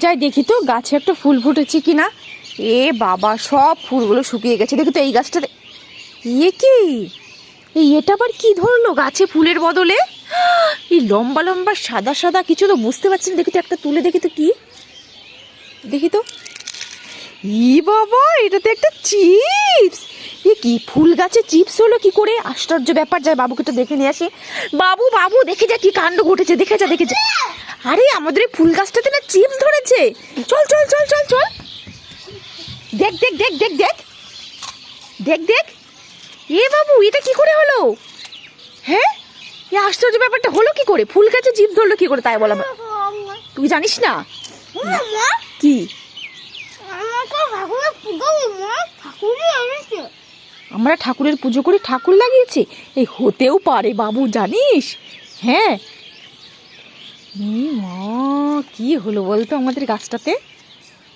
যাই দেখি তো গাছে একটা ফুল ফুটেছে কিনা। এ বাবা, সব ফুলগুলো শুকিয়ে গেছে। দেখি তো এই গাছটাতে, ইয়ে কি, এটা আবার কি ধরলো গাছে ফুলের বদলে? এই লম্বা লম্বা সাদা সাদা কিছু তো বুঝতে পারছি না। দেখি তো একটা তুলে দেখি তো কি, দেখি তো। ই বাবা, এটা তো একটা চিপস। এ কি, ফুল গাছে চিপস হলো কি করে? আশ্চর্য ব্যাপার। যায় বাবুকে তো দেখে নিয়ে আসি। বাবু বাবু, দেখে যা কি কাণ্ড ঘটেছে, দেখে যা দেখে যা। আরে আমাদের এই ফুল গাছটাতে না চিপস ধরেছে। চল চল চল চল চল, দেখ দেখ দেখ দেখ দেখ দেখ দেখ। এ বাবু, এটা কি করে হলো? হ্যাঁ, এ আশ্চর্য ব্যাপারটা হলো কি করে? ফুল গাছে চিপস ধরলো কি করে তাই বল আমার। তুই জানিস না কি? আমরা ঠাকুরের পুজো করি, ঠাকুর লাগিয়েছে। এই হতেও পারে বাবু, জানিস? হ্যাঁ। মা, কি হলো বলতো আমাদের গাছটাতে?